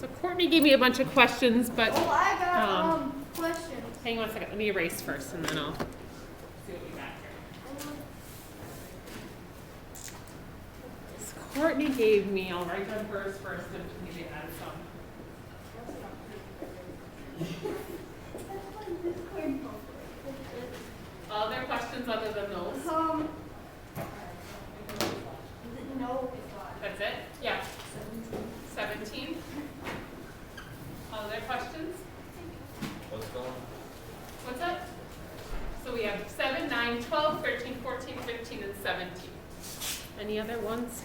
So Courtney gave me a bunch of questions, but Oh, I got questions. hang on a second. Let me erase first, and then I'll see what we got here. So Courtney gave me. I'll write down hers first, and maybe add some. Other questions other than those? No. That's it? Yeah. 17. Other questions? What's going on? What's that? So we have 7, 9, 12, 13, 14, 15, and 17. Any other ones?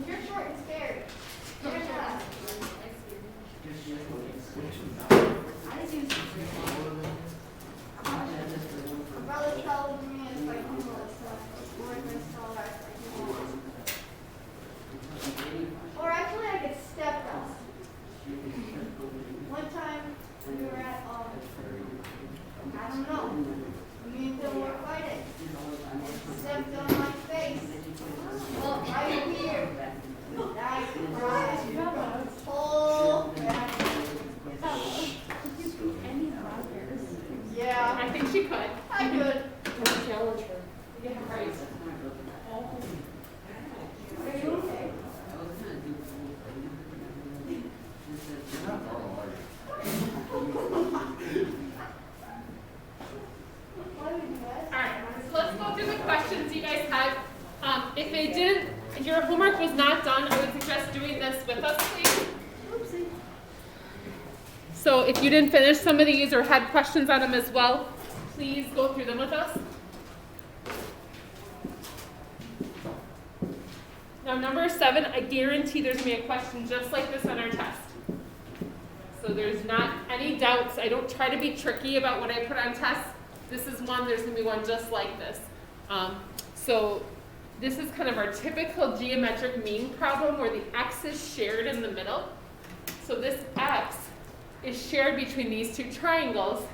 You're short and scary. You're not. My brother tells me it's like homeless, so we're going to tell her it's like homeless. Or actually, I get stepped on. One time, we were at, I don't know, me and Bill were fighting. Stepped on my face. Well, right here. I cried. Oh, yeah. I think she could. I could. Challenge her. Yeah, right. Are you okay? You're not normal, are you? What did you guys? All right, so let's go through the questions you guys had. If they didn't, if your homework was not done, I would suggest doing this with us, please. Oopsie. So if you didn't finish some of these or had questions on them as well, please go through them with us. Now, number 7, I guarantee there's going to be a question just like this on our test. So there's not any doubts. I don't try to be tricky about what I put on tests. This is one, there's going to be one just like this. So this is kind of our typical geometric mean problem where the x is shared in the middle. So this x is shared between these two triangles,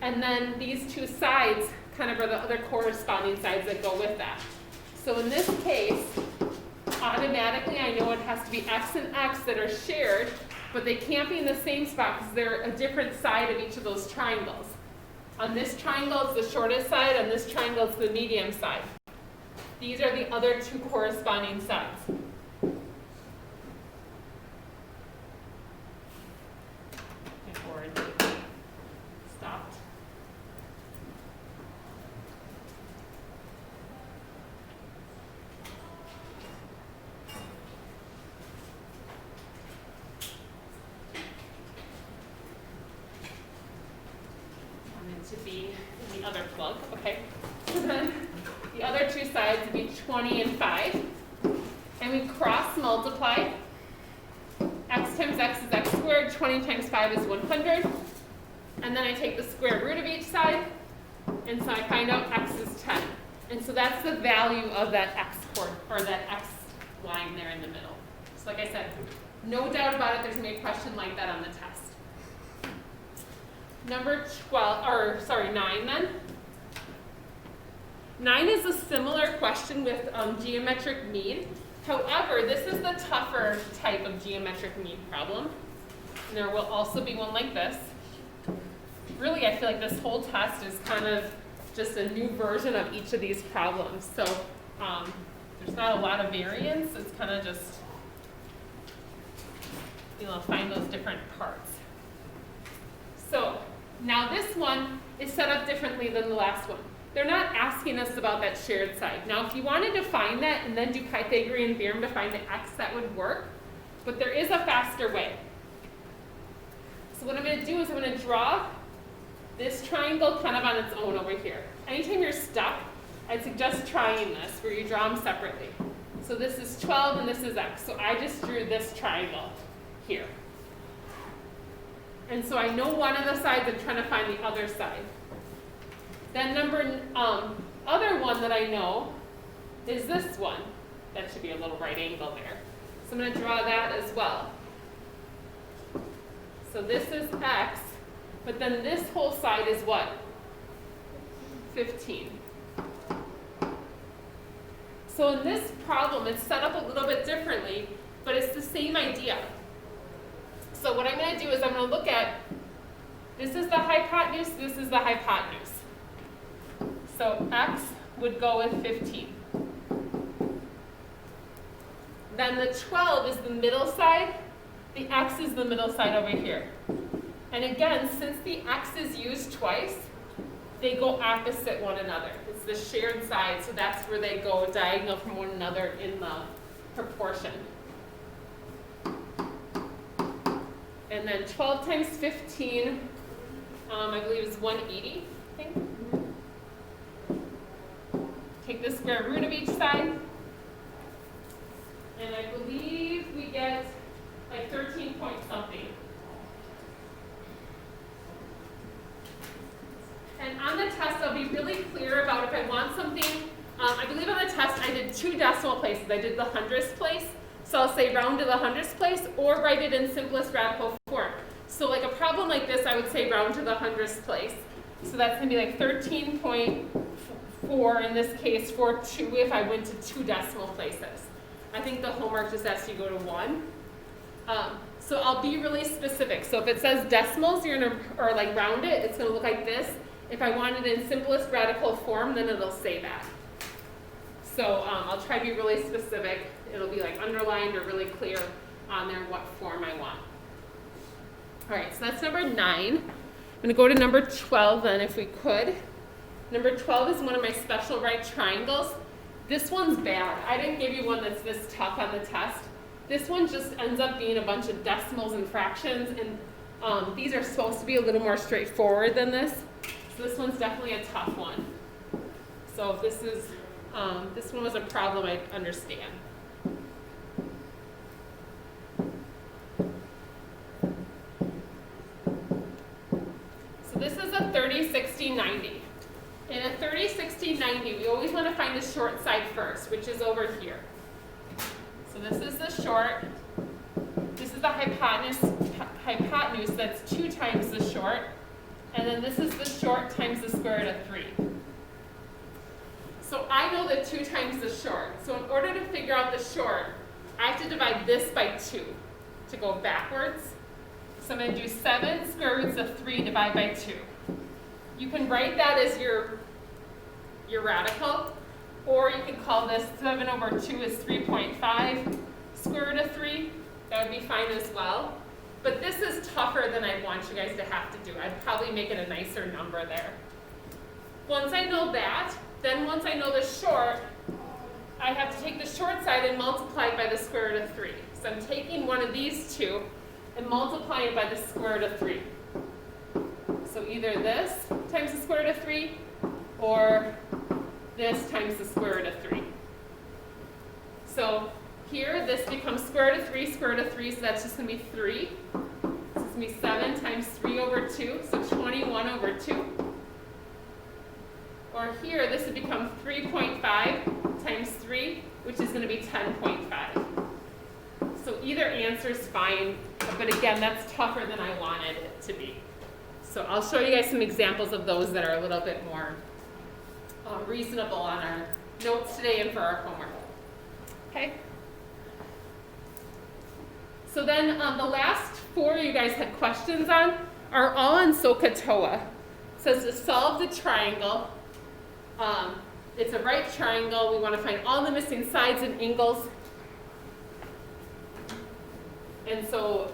and then these two sides kind of are the other corresponding sides that go with that. So in this case, automatically I know it has to be x and x that are shared, but they can't be in the same spot because they're a different side of each of those triangles. On this triangle, it's the shortest side. On this triangle, it's the medium side. These are the other two corresponding sides. Before it stopped. To be in the other plug, okay? So then the other two sides would be 20 and 5. And we cross multiply. X times x is x squared, 20 times 5 is 100. And then I take the square root of each side, and so I find out x is 10. And so that's the value of that x or that x line there in the middle. So like I said, no doubt about it, there's going to be a question like that on the test. Number 9 then. 9 is a similar question with geometric mean. However, this is the tougher type of geometric mean problem. And there will also be one like this. Really, I feel like this whole test is kind of just a new version of each of these problems. So there's not a lot of variance. It's kind of just, find those different parts. So now this one is set up differently than the last one. They're not asking us about that shared side. Now, if you wanted to find that and then do Pythagorean theorem to find the x, that would work. But there is a faster way. So what I'm going to do is I'm going to draw this triangle kind of on its own over here. Anytime you're stuck, I'd suggest trying this where you draw them separately. So this is 12 and this is x. So I just drew this triangle here. And so I know one of the sides, I'm trying to find the other side. Then other one that I know is this one. That should be a little right angle there. So I'm going to draw that as well. So this is x, but then this whole side is what? 15. So in this problem, it's set up a little bit differently, but it's the same idea. So what I'm going to do is I'm going to look at, this is the hypotenuse, this is the hypotenuse. So x would go with 15. Then the 12 is the middle side, the x is the middle side over here. And again, since the x is used twice, they go opposite one another. It's the shared side, so that's where they go diagonal from one another in the proportion. And then 12 times 15, I believe is 180, I think. Take the square root of each side. And I believe we get like 13 point something. And on the test, I'll be really clear about if I want something. I believe on the test I did 2 decimal places. I did the hundredths place. So I'll say round to the hundredths place or write it in simplest radical form. So like a problem like this, I would say round to the hundredths place. So that's going to be like 13.4 in this case for 2 if I went to 2 decimal places. I think the homework just asks you to go to 1. So I'll be really specific. So if it says decimals, you're going to, or like round it, it's going to look like this. If I want it in simplest radical form, then it'll say that. So I'll try to be really specific. It'll be like underlined or really clear on there what form I want. All right, so that's number 9. I'm going to go to number 12 then if we could. Number 12 is one of my special right triangles. This one's bad. I didn't give you one that's this tough on the test. This one just ends up being a bunch of decimals and fractions, and these are supposed to be a little more straightforward than this. So this one's definitely a tough one. So if this is, this one was a problem, I understand. So this is a 30, 60, 90. In a 30, 60, 90, we always want to find the short side first, which is over here. So this is the short. This is the hypotenuse that's 2 times the short. And then this is the short times the square root of 3. So I know that 2 times the short. So in order to figure out the short, I have to divide this by 2 to go backwards. So I'm going to do 7 square roots of 3 divided by 2. You can write that as your radical, or you can call this 7 over 2 is 3.5 square root of 3. That would be fine as well. But this is tougher than I want you guys to have to do. I'd probably make it a nicer number there. Once I know that, then once I know the short, I have to take the short side and multiply it by the square root of 3. So I'm taking one of these two and multiplying it by the square root of 3. So either this times the square root of 3 or this times the square root of 3. So here, this becomes square root of 3, square root of 3, so that's just going to be 3. So it's going to be 7 times 3 over 2, so 21 over 2. Or here, this would become 3.5 times 3, which is going to be 10.5. So either answer is fine, but again, that's tougher than I wanted it to be. So I'll show you guys some examples of those that are a little bit more reasonable on our notes today and for our homework. Okay? So then the last 4 you guys had questions on are all in SOHCAHTOA. It says to solve the triangle. It's a right triangle. We want to find all the missing sides and angles. And so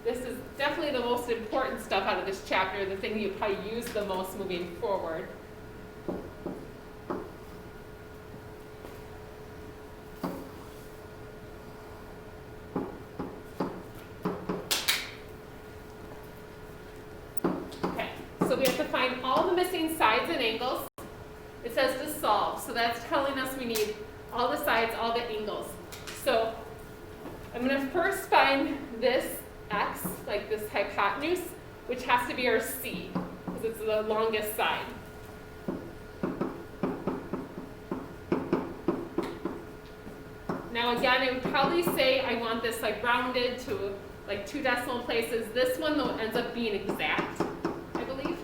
this is definitely the most important stuff out of this chapter, the thing you probably use the most moving forward. Okay, so we have to find all the missing sides and angles. solve. So that's telling us we need all the sides, all the angles. So I'm going to first find this x, like this hypotenuse, which has to be our c, because it's the longest side. Now again, I would probably say I want this like rounded to like 2 decimal places. This one though ends up being exact, I believe.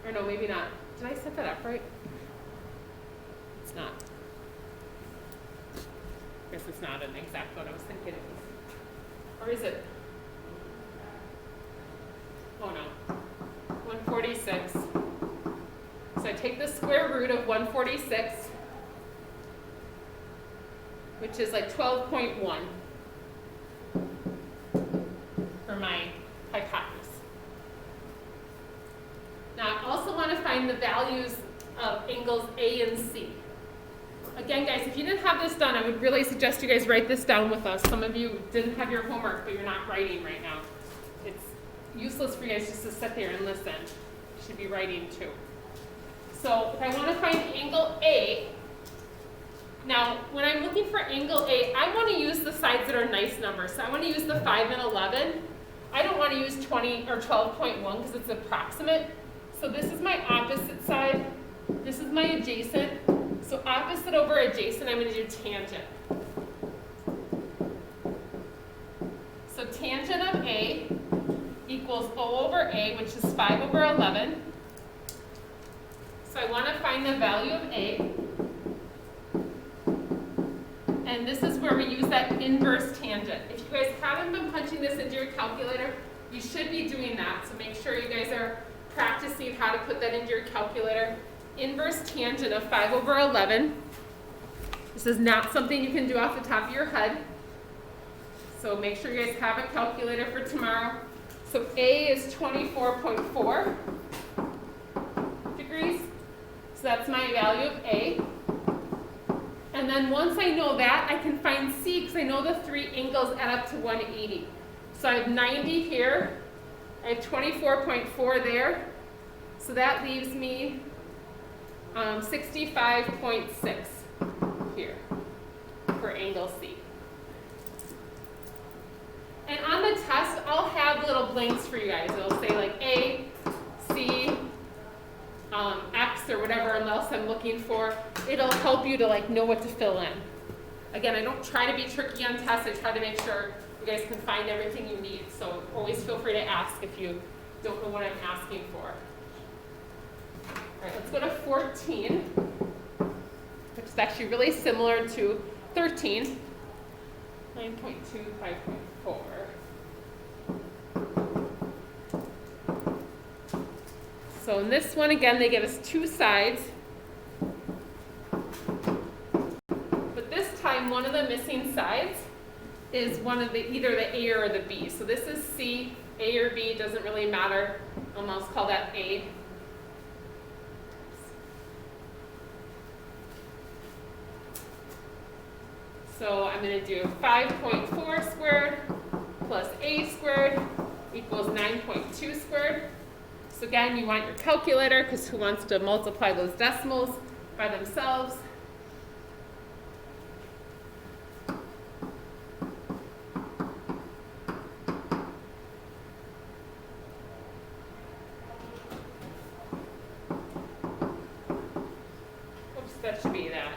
Or no, maybe not. Did I set that up right? It's not. I guess it's not an exact one I was thinking it was. Or is it? Oh no. 146. So I take the square root of 146, which is like 12.1 for my hypotenuse. Now I also want to find the values of angles A and C. Again, guys, if you didn't have this done, I would really suggest you guys write this down with us. Some of you didn't have your homework, but you're not writing right now. It's useless for you guys just to sit there and listen. You should be writing too. So if I want to find angle A, now when I'm looking for angle A, I want to use the sides that are nice numbers. So I want to use the 5 and 11. I don't want to use 20 or 12.1 because it's approximate. So this is my opposite side. This is my adjacent. So opposite over adjacent, I'm going to do tangent. So tangent of A equals O over A, which is 5 over 11. So I want to find the value of A. And this is where we use that inverse tangent. If you guys haven't been punching this into your calculator, you should be doing that. So make sure you guys are practicing how to put that into your calculator. Inverse tangent of 5 over 11. This is not something you can do off the top of your head. So make sure you guys have a calculator for tomorrow. So A is 24.4 degrees. So that's my value of A. And then once I know that, I can find C because I know the 3 angles add up to 180. So I have 90 here. I have 24.4 there. So that leaves me 65.6 here for angle C. And on the test, I'll have little blanks for you guys. It'll say like A, C, X, or whatever else I'm looking for. It'll help you to like know what to fill in. Again, I don't try to be tricky on tests. I try to make sure you guys can find everything you need. So always feel free to ask if you don't know what I'm asking for. All right, let's go to 14, which is actually really similar to 13. 9.2, 5.4. So in this one, again, they give us 2 sides. But this time, one of the missing sides is one of the either the A or the B. So this is C, A or B, doesn't really matter. I'll call that A. So I'm going to do 5.4 squared plus A squared equals 9.2 squared. So again, you want your calculator because who wants to multiply those decimals by themselves? Oops, that should be that.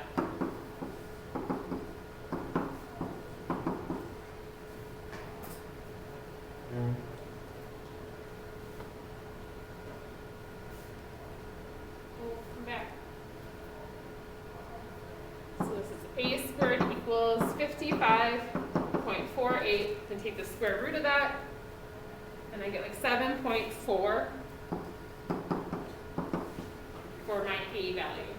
Come back. So this is A squared equals 55.48. Then take the square root of that, and I get like 7.4 for my A value.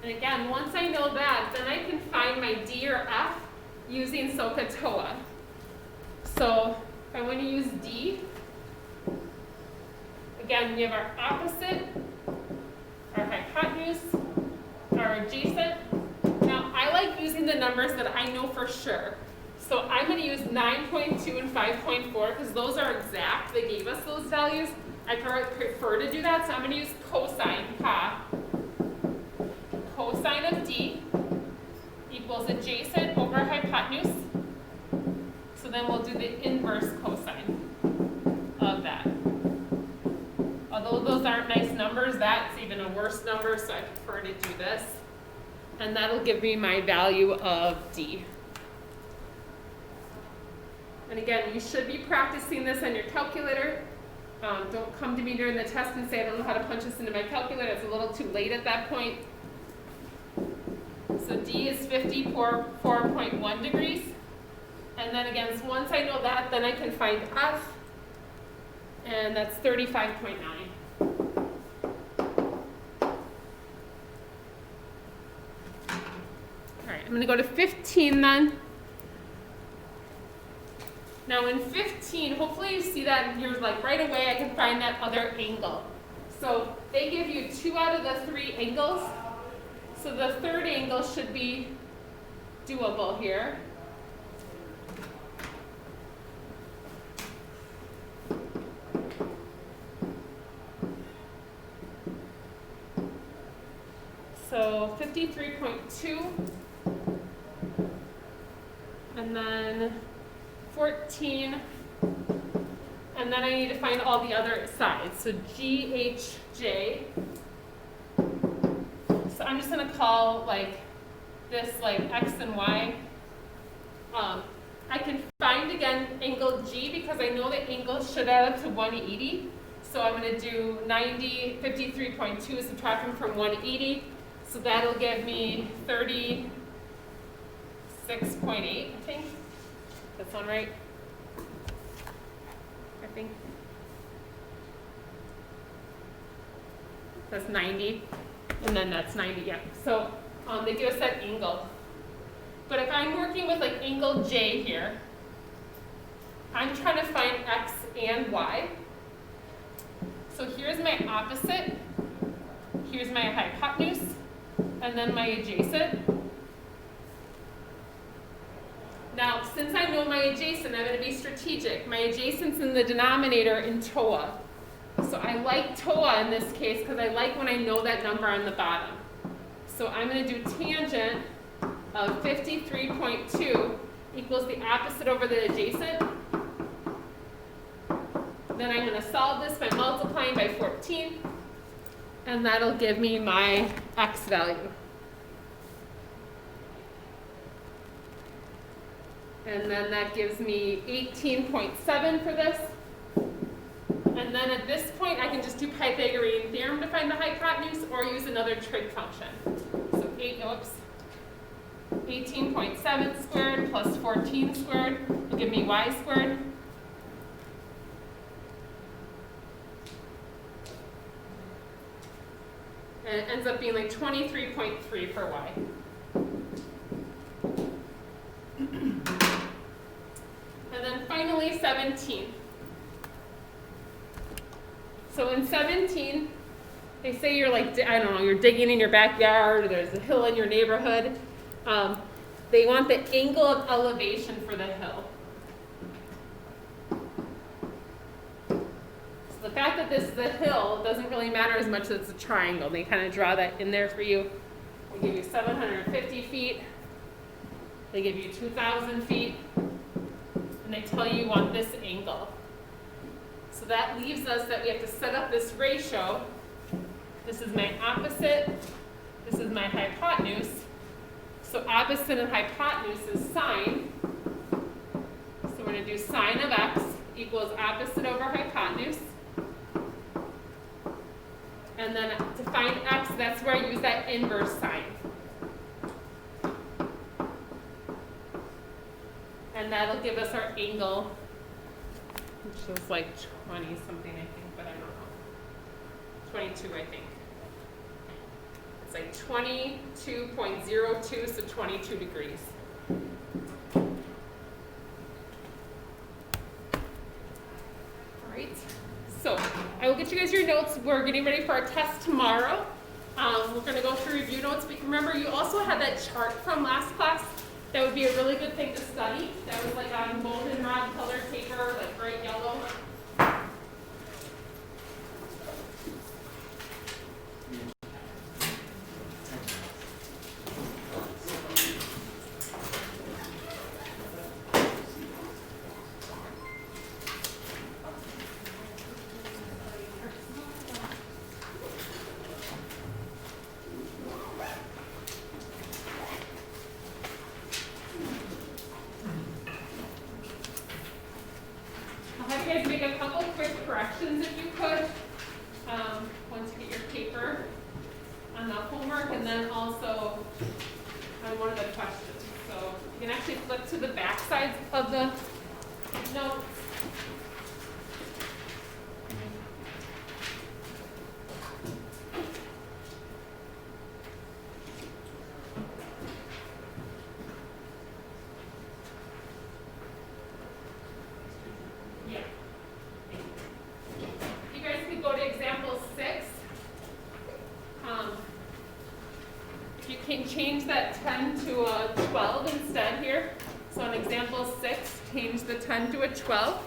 And again, once I know that, then I can find my D or F using SOHCAHTOA. So if I want to use D, again, we have our opposite, our hypotenuse, our adjacent. Now, I like using the numbers that I know for sure. So I'm going to use 9.2 and 5.4 because those are exact. They gave us those values. I prefer to do that, so I'm going to use cosine, pa. Cosine of D equals adjacent over hypotenuse. So then we'll do the inverse cosine of that. Although those aren't nice numbers, that's even a worse number, so I prefer to do this. And that'll give me my value of D. And again, you should be practicing this on your calculator. Don't come to me during the test and say, I don't know how to punch this into my calculator. It's a little too late at that point. So D is 54.1 degrees. And then again, once I know that, then I can find F. And that's 35.9. All right, I'm going to go to 15 then. Now in 15, hopefully you see that and you're like, right away I can find that other angle. So they give you 2 out of the 3 angles. So the third angle should be doable here. So 53.2. And then 14, and then I need to find all the other sides. So GHJ. So I'm just going to call like this like X and Y. I can find again angle G because I know the angle should add up to 180. So I'm going to do 53.2 subtracting from 180. So that'll give me 36.8, I think. That's one right? I think. That's 90. And then that's 90, yeah. So they give us that angle. But if I'm working with like angle J here, I'm trying to find X and Y. So here's my opposite. Here's my hypotenuse. And then my adjacent. Now, since I know my adjacent, I'm going to be strategic. My adjacent's in the denominator in TOA. So I like TOA in this case because I like when I know that number on the bottom. So I'm going to do tangent of 53.2 equals the opposite over the adjacent. Then I'm going to solve this by multiplying by 14. And that'll give me my X value. And then that gives me 18.7 for this. And then at this point, I can just do Pythagorean theorem to find the hypotenuse or use another trig function. So 18.7 squared plus 14 squared will give me y squared. And it ends up being like 23.3 for y. And then finally 17. So in 17, they say you're like, I don't know, you're digging in your backyard, or there's a hill in your neighborhood. They want the angle of elevation for the hill. So the fact that this is a hill doesn't really matter as much as it's a triangle. They kind of draw that in there for you. They give you 750 feet. They give you 2,000 feet. And they tell you want this angle. So that leaves us that we have to set up this ratio. This is my opposite. This is my hypotenuse. So opposite and hypotenuse is sine. So we're going to do sine of x equals opposite over hypotenuse. And then to find x, that's where I use that inverse sign. And that'll give us our angle, which is like 20 something, I think, but I don't know. 22, I think. It's like 22.02, so 22 degrees. All right. So I will get you guys your notes. We're getting ready for our test tomorrow. We're going to go through review notes. But remember, you also had that chart from last class. That would be a really good thing to study. That was like on goldenrod colored paper, like bright yellow. guys make a couple quick corrections if you could. Once you get your paper on the homework, and then also on one of the questions. So you can actually flip to the back sides of the notes. Yeah. You guys could go to example 6. If you can change that 10 to a 12 instead here. So in example 6, change the 10 to a 12.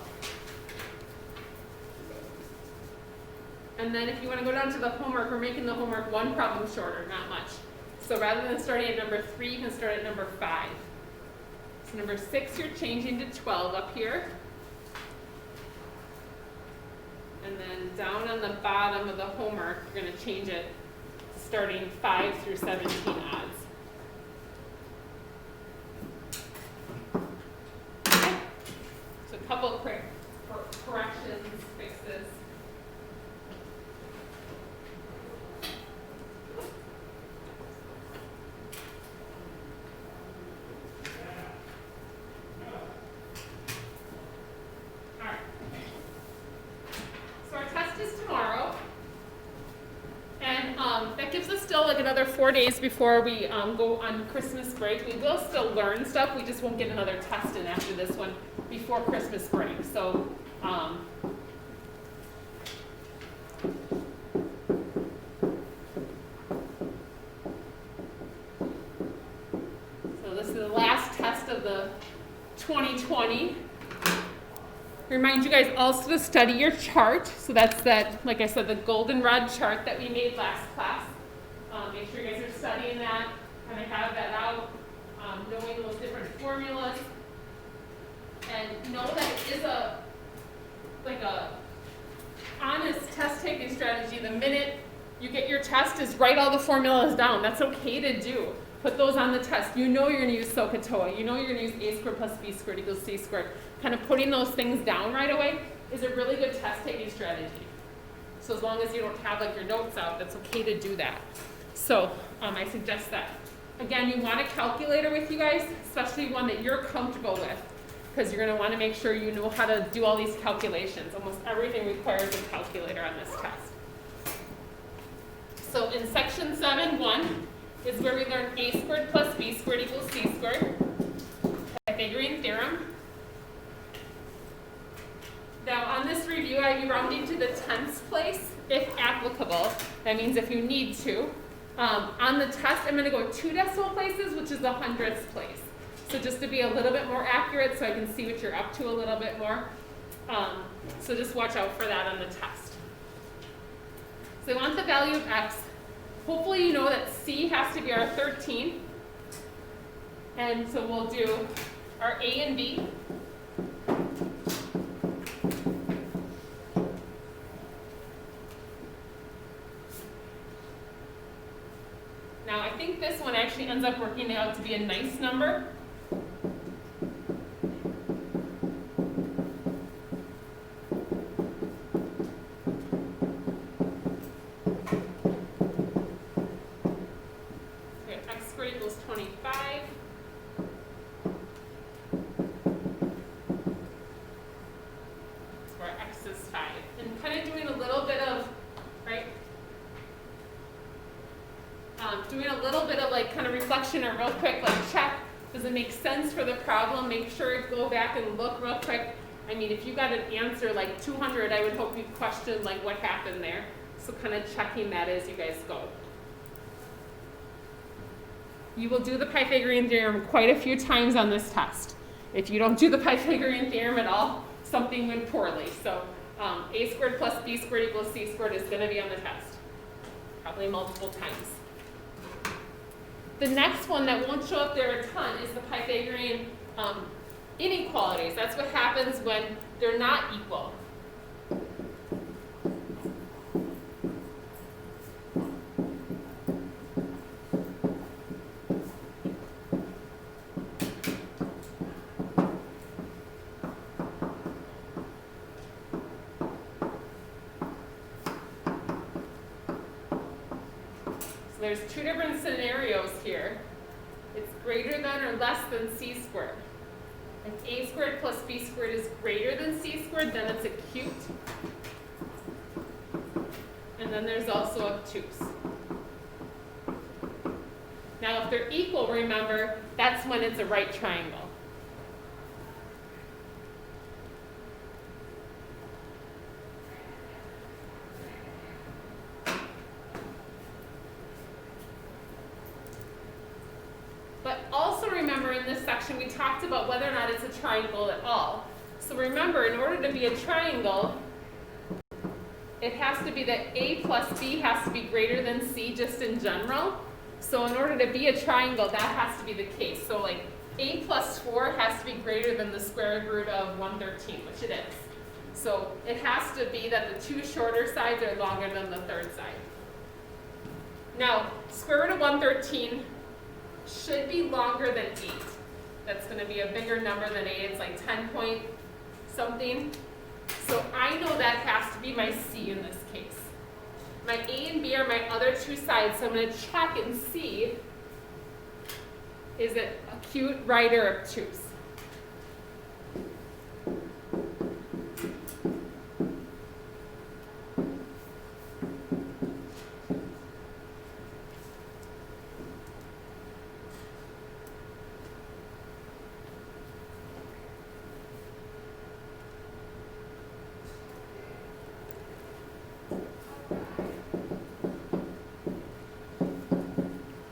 And then if you want to go down to the homework, we're making the homework one problem shorter, not much. So rather than starting at number 3, you can start at number 5. So number 6, you're changing to 12 up here. And then down on the bottom of the homework, you're going to change it starting 5 through 17 odds. Okay. So a couple quick corrections, fixes. All right. So our test is tomorrow. And that gives us still like another 4 days before we go on Christmas break. We will still learn stuff. We just won't get another test in after this one before Christmas break. So this is the last test of the 2020. Remind you guys also to study your chart. So that's that, like I said, the goldenrod chart that we made last class. Make sure you guys are studying that, kind of have that out, knowing those different formulas. And know that it is a honest test taking strategy. The minute you get your test is write all the formulas down. That's okay to do. Put those on the test. You know you're going to use SOHCAHTOA. You know you're going to use a squared plus b squared equals c squared. Kind of putting those things down right away is a really good test taking strategy. So as long as you don't have like your notes out, that's okay to do that. So I suggest that. Again, you want a calculator with you guys, especially one that you're comfortable with, because you're going to want to make sure you know how to do all these calculations. Almost everything requires a calculator on this test. So in section 7.1 is where we learn a squared plus b squared equals c squared, Pythagorean theorem. Now on this review, I'd be rounding to the tenths place, if applicable. That means if you need to. On the test, I'm going to go 2 decimal places, which is the hundredths place. So just to be a little bit more accurate so I can see what you're up to a little bit more. So just watch out for that on the test. So I want the value of x. Hopefully you know that c has to be our 13. And so we'll do our a and b. Now I think this one actually ends up working out to be a nice number. So we have x squared equals 25. Where x is 5. And kind of doing a little bit of, right? Doing a little bit of like kind of reflection or real quick, like check, does it make sense for the problem? Make sure to go back and look real quick. I mean, if you got an answer like 200, I would hope you question like what happened there. So kind of checking that as you guys go. You will do the Pythagorean theorem quite a few times on this test. If you don't do the Pythagorean theorem at all, something went poorly. So a squared plus b squared equals c squared is going to be on the test, probably multiple times. The next one that won't show up there a ton is the Pythagorean inequalities. That's what happens when they're not equal. there's two different scenarios here. It's greater than or less than c squared. If a squared plus b squared is greater than c squared, then it's acute. And then there's also obtuse. Now, if they're equal, remember, that's when it's a right triangle. But also remember, in this section, we talked about whether or not it's a triangle at all. So remember, in order to be a triangle, it has to be that a plus b has to be greater than c just in general. So in order to be a triangle, that has to be the case. So like a plus 4 has to be greater than the square root of 113, which it is. So it has to be that the two shorter sides are longer than the third side. Now, square root of 113 should be longer than 8. That's going to be a bigger number than 8. It's like 10 point something. So I know that has to be my c in this case. My a and b are my other two sides, so I'm going to check and see, is it acute, right, or obtuse?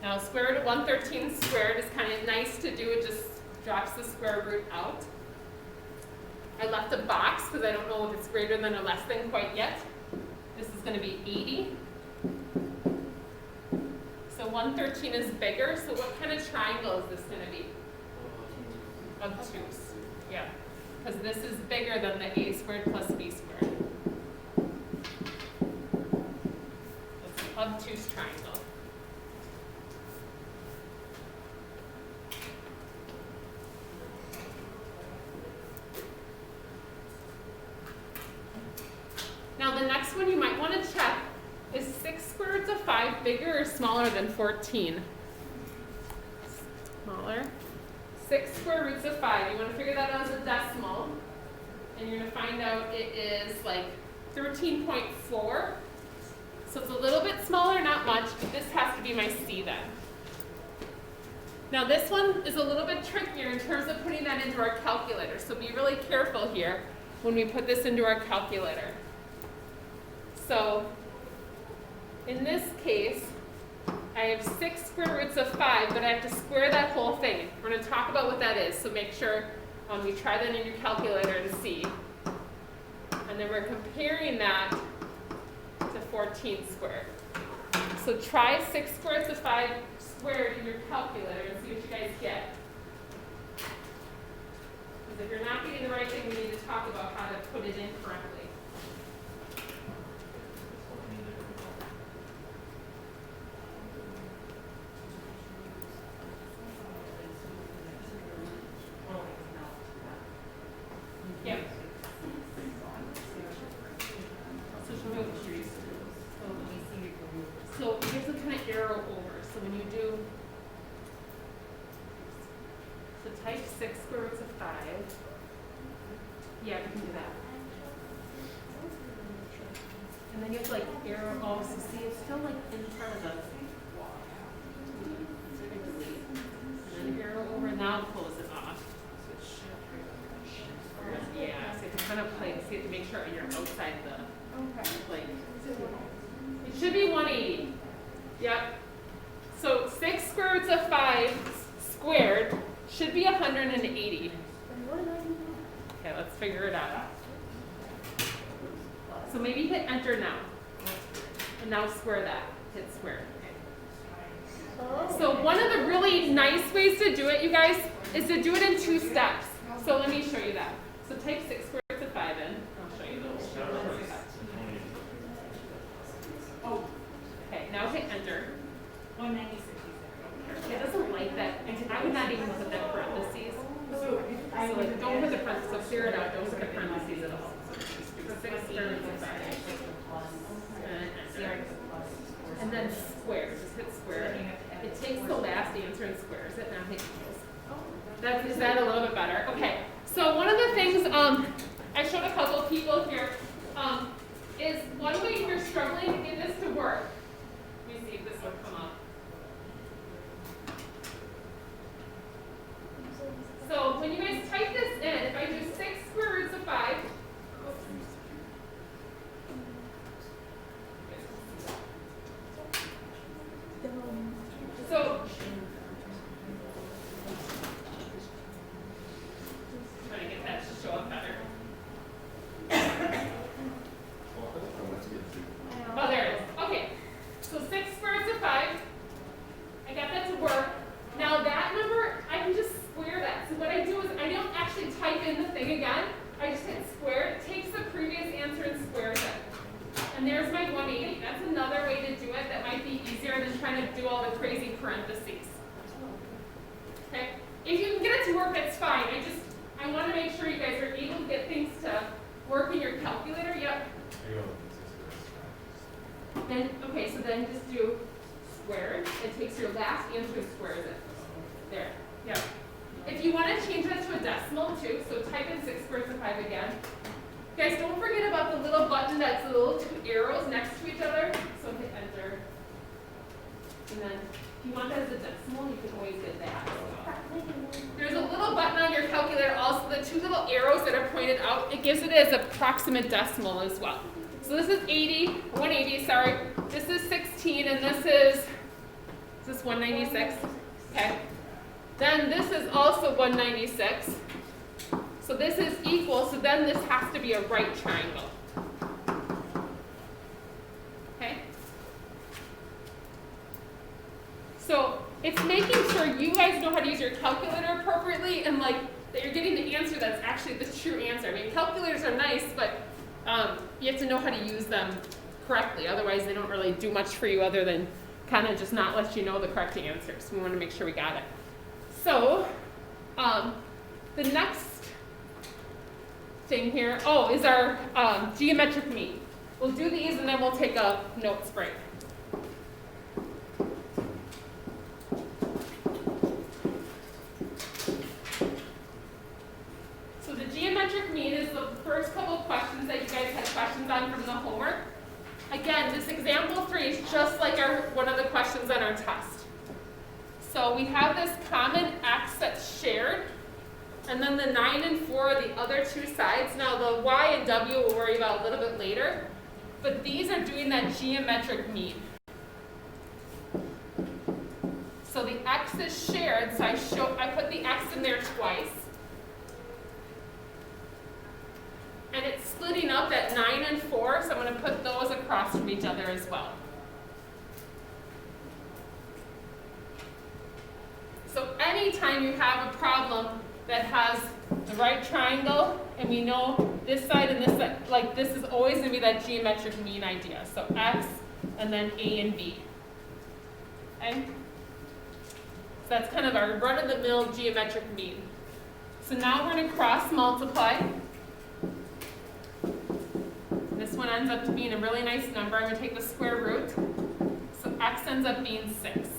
Now, square root of 113 squared is kind of nice to do. It just drops the square root out. I left a box because I don't know if it's greater than or less than quite yet. This is going to be 80. So 113 is bigger. So what kind of triangle is this going to be? Obtuse. Yeah, because this is bigger than the a squared plus b squared. It's an obtuse triangle. Now the next one you might want to check is 6 square roots of 5 bigger or smaller than 14? Smaller. 6 square roots of 5. You want to figure that out as a decimal. And you're going to find out it is like 13.4. So it's a little bit smaller, not much, but this has to be my c then. Now this one is a little bit trickier in terms of putting that into our calculator. So be really careful here when we put this into our calculator. So in this case, I have 6 square roots of 5, but I have to square that whole thing. We're going to talk about what that is, so make sure we try that in your calculator and see. And then we're comparing that to 14 squared. So try 6 square roots of 5 squared in your calculator and see what you guys get. Because if you're not getting the right thing, we need to talk about how to put it in correctly. Yeah. So here's a kind of arrow over. So when you do, so type 6 square roots of 5. Yeah, we can do that. And then you have to like arrow, oh, so see, it's still like in front of us. And then arrow over, now close it off. Yeah, so you have to kind of play, so you have to make sure you're outside the plate. It should be 180. Yep. So 6 square roots of 5 squared should be 180. Okay, let's figure it out. So maybe hit enter now. And now square that. Hit square. So one of the really nice ways to do it, you guys, is to do it in 2 steps. So let me show you that. So type 6 square roots of 5 in. I'll show you those. Oh, okay, now hit enter. 196. It doesn't like that. I would not even put that parentheses. So like, don't put the parentheses. So clear it out. Don't put the parentheses at all. So 6 square roots of 5. And then square. Just hit square. 180. That's another way to do it that might be easier than trying to do all the crazy parentheses. Okay? If you can get it to work, that's fine. I want to make sure you guys are able to get things to work in your calculator. Yep. Then, okay, so then just do squared. It takes your last answer and squares it. There. Yep. If you want to change that to a decimal too, so type in 6 squared to 5 again. Guys, don't forget about the little button that's the little 2 arrows next to each other. So hit enter. And then if you want that as a decimal, you can always get that. There's a little button on your calculator also, the 2 little arrows that are pointed out, it gives it as approximate decimal as well. So this is 180, sorry. This is 16, and is this 196? Okay. Then this is also 196. So this is equal, so then this has to be a right triangle. Okay? So it's making sure you guys know how to use your calculator appropriately and like that you're getting the answer that's actually the true answer. I mean, calculators are nice, but you have to know how to use them correctly. Otherwise, they don't really do much for you other than kind of just not let you know the correct answer. So we want to make sure we got it. So the next thing here, is our geometric mean. We'll do these and then we'll take a notes break. So the geometric mean is the first couple of questions that you guys had questions on from the homework. Again, this example 3 is just like one of the questions on our test. So we have this common x that's shared, and then the 9 and 4 are the other 2 sides. Now the y and w we'll worry about a little bit later, but these are doing that geometric mean. So the x is shared, so I put the x in there twice. And it's splitting up at 9 and 4, so I'm going to put those across from each other as well. So anytime you have a problem that has the right triangle, and we know this side and this side, like this is always going to be that geometric mean idea. So x and then a and b. Okay? So that's kind of our run-of-the-mill geometric mean. So now we're going to cross multiply. This one ends up to being a really nice number. I'm going to take the square root. So x ends up being 6.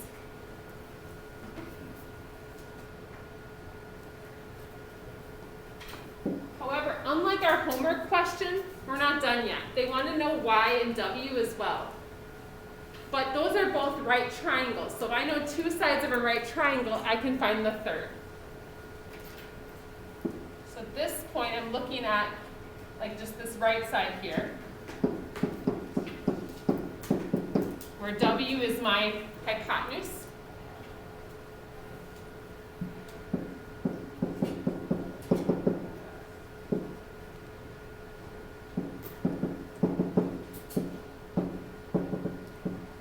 However, unlike our homework question, we're not done yet. They want to know y and w as well. But those are both right triangles. So if I know 2 sides of a right triangle, I can find the third. So at this point, I'm looking at like just this right side here, where w is my hypotenuse.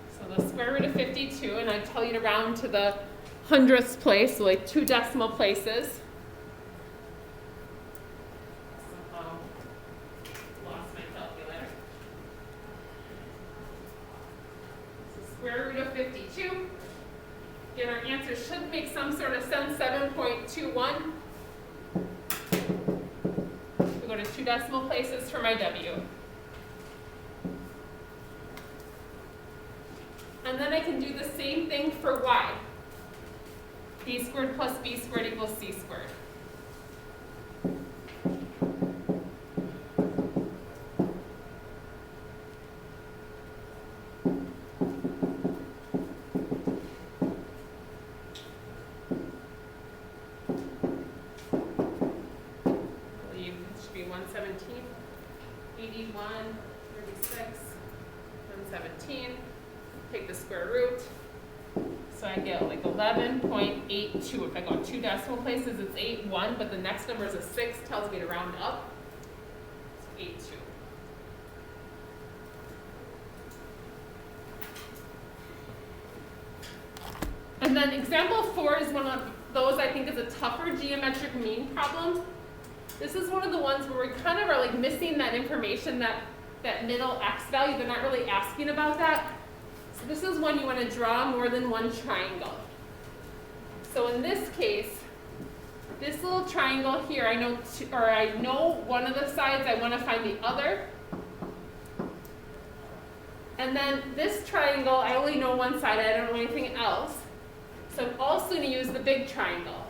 So the square root of 52, and I tell you to round to the 100th place, so like 2 decimal places. Square root of 52. Again, our answer should make some sort of sense, 7.21. We go to 2 decimal places for my w. And then I can do the same thing for y. B squared plus b squared equals c squared. Take the square root. So I get like 11.82. If I go 2 decimal places, it's 8.1, but the next number is a 6, tells me to round up. So 8.2. And then example 4 is one of those I think is a tougher geometric mean problem. This is one of the ones where we kind of are like missing that information that that middle X value, they're not really asking about that. So this is one you want to draw more than one triangle. So in this case, this little triangle here, I know one of the sides, I want to find the other. And then this triangle, I only know one side, I don't know anything else. So I'm also going to use the big triangle.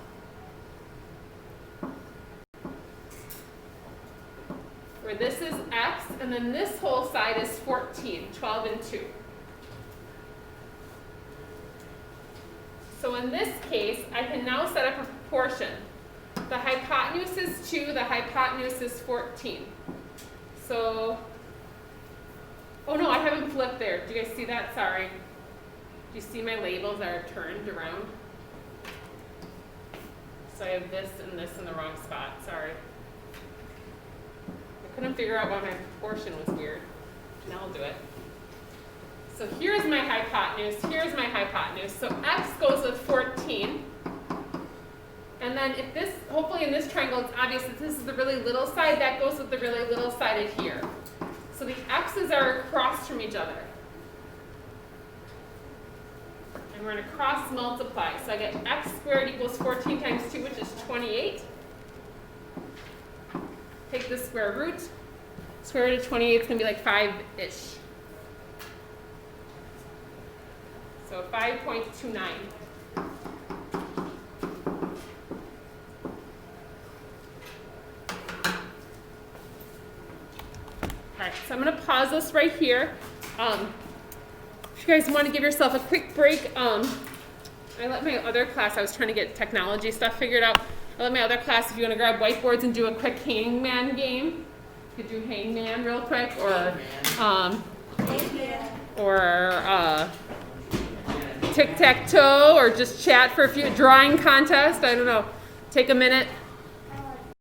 Where this is X, and then this whole side is 14, 12 and 2. So in this case, I can now set up a proportion. The hypotenuse is 2, the hypotenuse is 14. So, oh no, I haven't flipped there. Do you guys see that? Sorry. Do you see my labels are turned around? So I have this and this in the wrong spot, sorry. I couldn't figure out why my proportion was weird. Now I'll do it. So here's my hypotenuse, here's my hypotenuse. So X goes with 14. And then if this, hopefully in this triangle it's obvious that this is the really little side, that goes with the really little side of here. So the X's are across from each other. And we're going to cross multiply. So I get X squared equals 14 times 2, which is 28. Take the square root. Square root of 28 is going to be like 5-ish. So 5.29. All right, so I'm going to pause this right here. If you guys want to give yourself a quick break, I let my other class, I was trying to get technology stuff figured out. I let my other class, if you want to grab whiteboards and do a quick hangman game, you could do hangman real quick, or tic-tac-toe, or just chat for a few, drawing contest, I don't know. Take a minute.